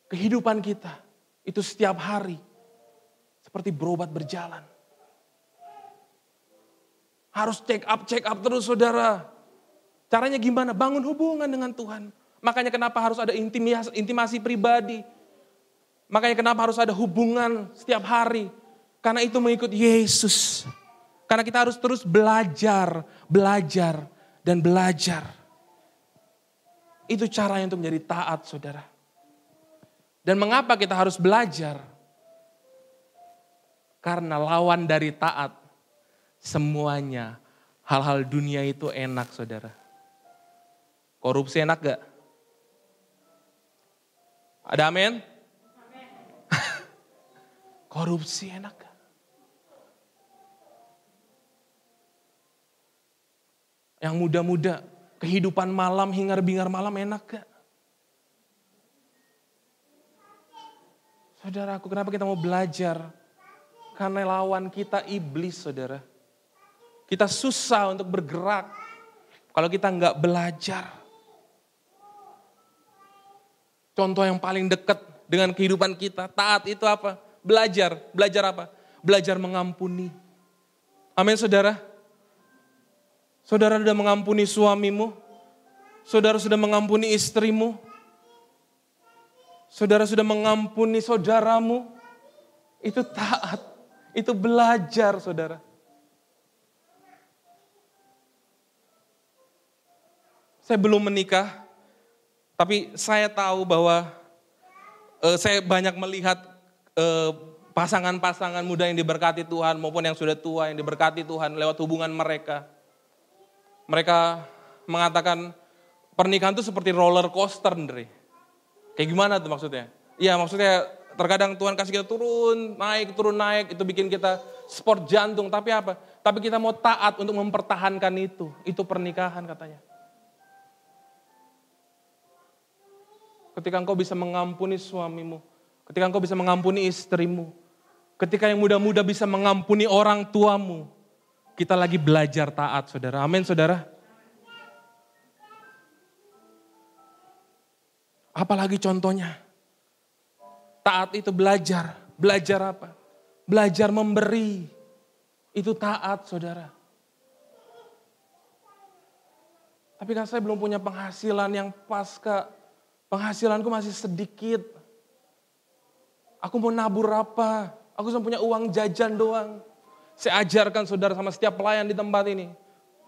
Kehidupan kita itu setiap hari seperti berobat berjalan. Harus check up terus, saudara. Caranya gimana? Bangun hubungan dengan Tuhan. Makanya kenapa harus ada intimasi pribadi. Makanya kenapa harus ada hubungan setiap hari. Karena itu mengikut Yesus. Karena kita harus terus belajar, dan belajar. Itu caranya untuk menjadi taat, saudara. Dan mengapa kita harus belajar? Karena lawan dari taat, semuanya hal-hal dunia itu enak, saudara. Korupsi enak gak? Ada amin? Korupsi enak gak? Yang muda-muda, kehidupan malam, hingar-bingar malam enak gak? Saudaraku, kenapa kita mau belajar? Karena lawan kita iblis, saudara. Kita susah untuk bergerak kalau kita nggak belajar. Contoh yang paling dekat dengan kehidupan kita, taat itu apa? Belajar. Belajar apa? Belajar mengampuni. Amin, saudara. Saudara sudah mengampuni suamimu. Saudara sudah mengampuni istrimu. Saudara sudah mengampuni saudaramu, itu taat, itu belajar, saudara. Saya belum menikah, tapi saya tahu bahwa saya banyak melihat pasangan-pasangan muda yang diberkati Tuhan maupun yang sudah tua yang diberkati Tuhan lewat hubungan mereka. Mereka mengatakan pernikahan itu seperti roller coaster, Ndre. Kayak gimana tuh maksudnya? Iya, maksudnya terkadang Tuhan kasih kita turun naik, itu bikin kita sport jantung. Tapi apa? Tapi kita mau taat untuk mempertahankan itu. Itu pernikahan katanya. Ketika engkau bisa mengampuni suamimu, ketika engkau bisa mengampuni istrimu, ketika yang muda-muda bisa mengampuni orang tuamu, kita lagi belajar taat, saudara. Amin, saudara. Apalagi contohnya? Taat itu belajar. Belajar apa? Belajar memberi. Itu taat, saudara. Tapi kan saya belum punya penghasilan yang pas, Kak. Penghasilanku masih sedikit. Aku mau nabur apa? Aku cuma punya uang jajan doang. Saya ajarkan saudara sama setiap pelayan di tempat ini.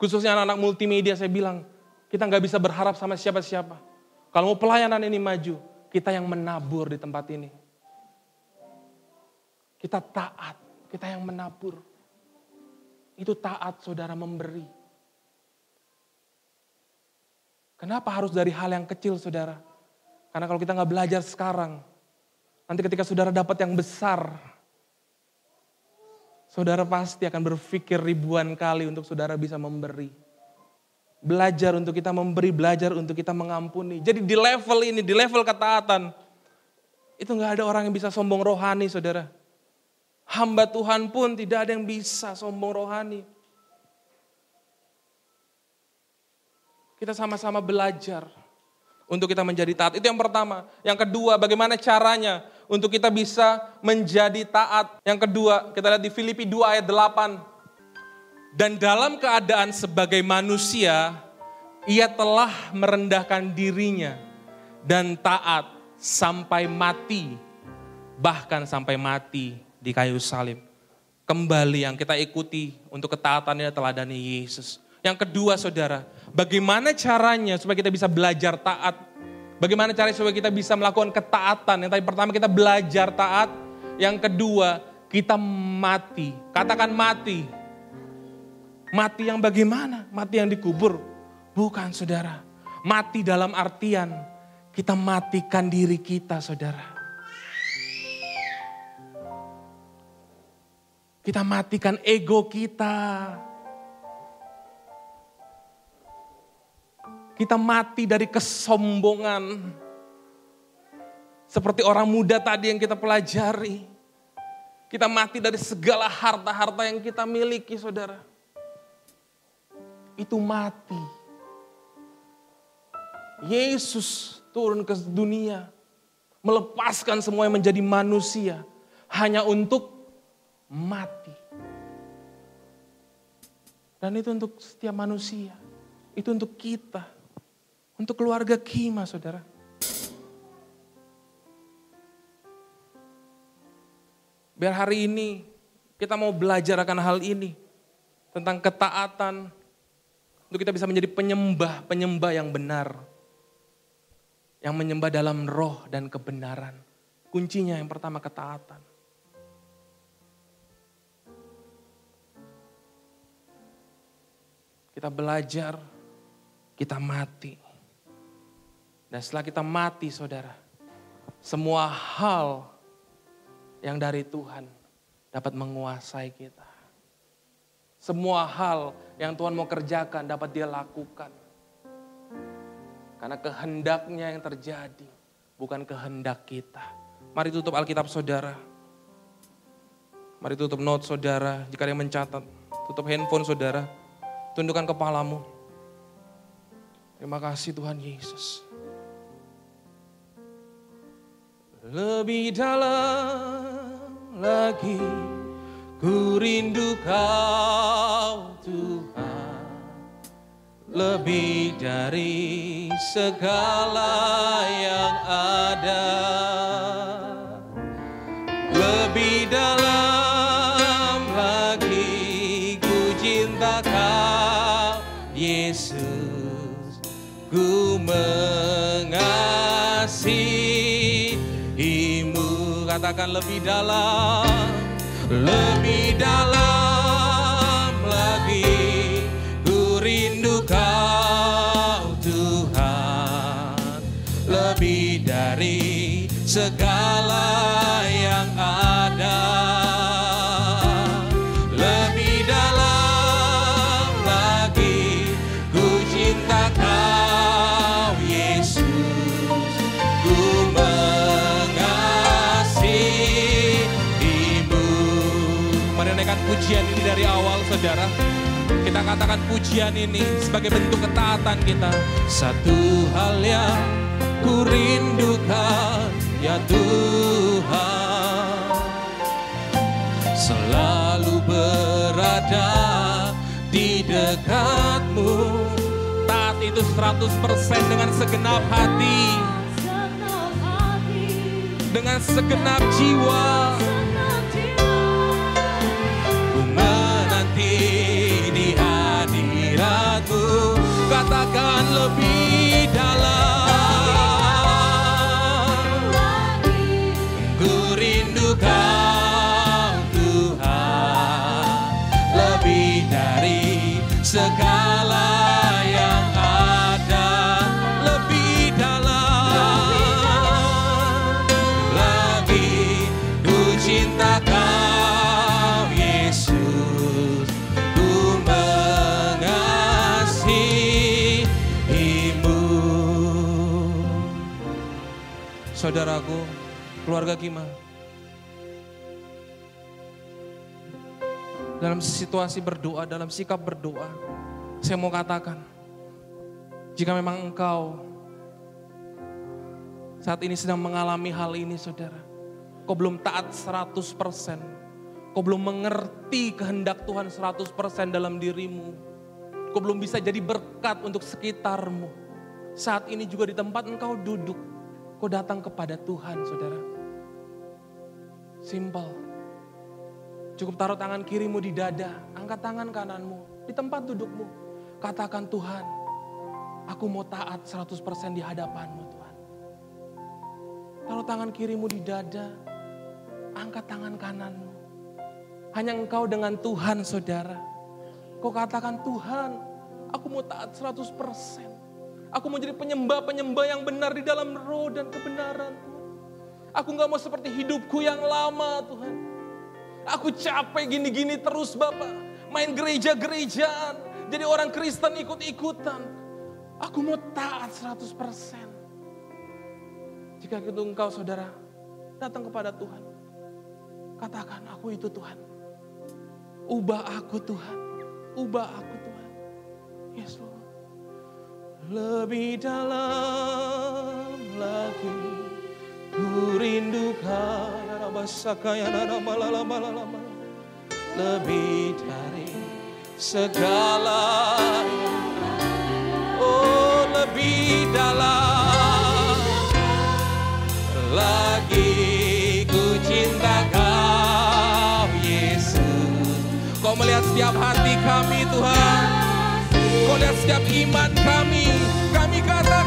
Khususnya anak-anak multimedia, saya bilang, kita nggak bisa berharap sama siapa-siapa. Kalau mau pelayanan ini maju, kita yang menabur di tempat ini. Kita taat, kita yang menabur. Itu taat, saudara, memberi. Kenapa harus dari hal yang kecil, saudara? Karena kalau kita nggak belajar sekarang, nanti ketika saudara dapat yang besar, saudara pasti akan berpikir ribuan kali untuk saudara bisa memberi. Belajar untuk kita memberi, belajar untuk kita mengampuni. Jadi di level ini, di level ketaatan, itu nggak ada orang yang bisa sombong rohani, saudara. Hamba Tuhan pun tidak ada yang bisa sombong rohani. Kita sama-sama belajar untuk kita menjadi taat. Itu yang pertama. Yang kedua, bagaimana caranya untuk kita bisa menjadi taat. Yang kedua, kita lihat di Filipi 2 ayat 8. Dan dalam keadaan sebagai manusia, ia telah merendahkan dirinya dan taat sampai mati. Bahkan sampai mati di kayu salib. Kembali yang kita ikuti untuk ketaatannya teladani Yesus. Yang kedua, saudara, bagaimana caranya supaya kita bisa belajar taat? Bagaimana caranya supaya kita bisa melakukan ketaatan? Yang tadi pertama kita belajar taat, yang kedua kita mati. Katakan mati. Mati yang bagaimana? Mati yang dikubur? Bukan, saudara. Mati dalam artian kita matikan diri kita, saudara. Kita matikan ego kita. Kita mati dari kesombongan. Seperti orang muda tadi yang kita pelajari. Kita mati dari segala harta-harta yang kita miliki, saudara. Itu mati. Yesus turun ke dunia. Melepaskan semuanya menjadi manusia. Hanya untuk mati. Dan itu untuk setiap manusia. Itu untuk kita. Untuk keluarga Kima, saudara. Biar hari ini kita mau belajar akan hal ini. Tentang ketaatan. Untuk kita bisa menjadi penyembah yang benar. Yang menyembah dalam roh dan kebenaran. Kuncinya yang pertama ketaatan. Kita belajar, kita mati. Dan setelah kita mati, saudara, semua hal yang dari Tuhan dapat menguasai kita. Semua hal yang Tuhan mau kerjakan dapat Dia lakukan. Karena kehendaknya yang terjadi, bukan kehendak kita. Mari tutup Alkitab, saudara. Mari tutup note, saudara. Jika ada yang mencatat, tutup handphone, saudara. Tundukkan kepalamu. Terima kasih Tuhan Yesus. Lebih dalam lagi ku rindu Kau Tuhan. Lebih dari segala yang ada. Lebih dalam lagi ku cinta Kau Yesus. Ku mengasihi. Katakan lebih dalam lagi ku rindu Kau Tuhan. Lebih dari segala yang ada. Lebih dalam lagi ku cinta Kau Yesus. Ku pujian ini dari awal, saudara. Kita katakan pujian ini sebagai bentuk ketaatan kita. Satu hal yang ku rindukan ya Tuhan, selalu berada di dekatmu. Taat itu 100% dengan segenap hati, dengan segenap jiwa. Ku menanti di hadiratmu, katakan lebih dalam. Ku rindu Kau Tuhan, lebih dari segala yang ada, lebih dalam. Lebih ku cinta Kau Yesus, ku mengasihimu. Saudaraku, keluarga Kima, dalam situasi berdoa, dalam sikap berdoa, saya mau katakan, jika memang engkau saat ini sedang mengalami hal ini, saudara, kau belum taat 100%, kau belum mengerti kehendak Tuhan 100% dalam dirimu, kau belum bisa jadi berkat untuk sekitarmu. Saat ini juga di tempat engkau duduk, kau datang kepada Tuhan, saudara. Simple. Cukup taruh tangan kirimu di dada, angkat tangan kananmu di tempat dudukmu. Katakan, Tuhan, aku mau taat 100% di hadapanmu, Tuhan. Taruh tangan kirimu di dada, angkat tangan kananmu. Hanya engkau dengan Tuhan, saudara. Kau katakan, Tuhan, aku mau taat 100%. Aku mau jadi penyembah-penyembah yang benar di dalam roh dan kebenaran, Tuhan. Aku gak mau seperti hidupku yang lama, Tuhan. Aku capek gini-gini terus, Bapak. Main gereja-gerejaan. Jadi orang Kristen ikut-ikutan. Aku mau taat 100%. Jika itu engkau, saudara, datang kepada Tuhan. Katakan, aku itu Tuhan. Ubah aku Tuhan. Ubah aku Tuhan. Yes, Lord. Lebih dalam lagi ku rindu Kau. Lebih dari segala, oh lebih dalam lagi ku cinta Kau Yesus. Kau melihat setiap hati kami, Tuhan. Kau lihat setiap iman kami. Kami kata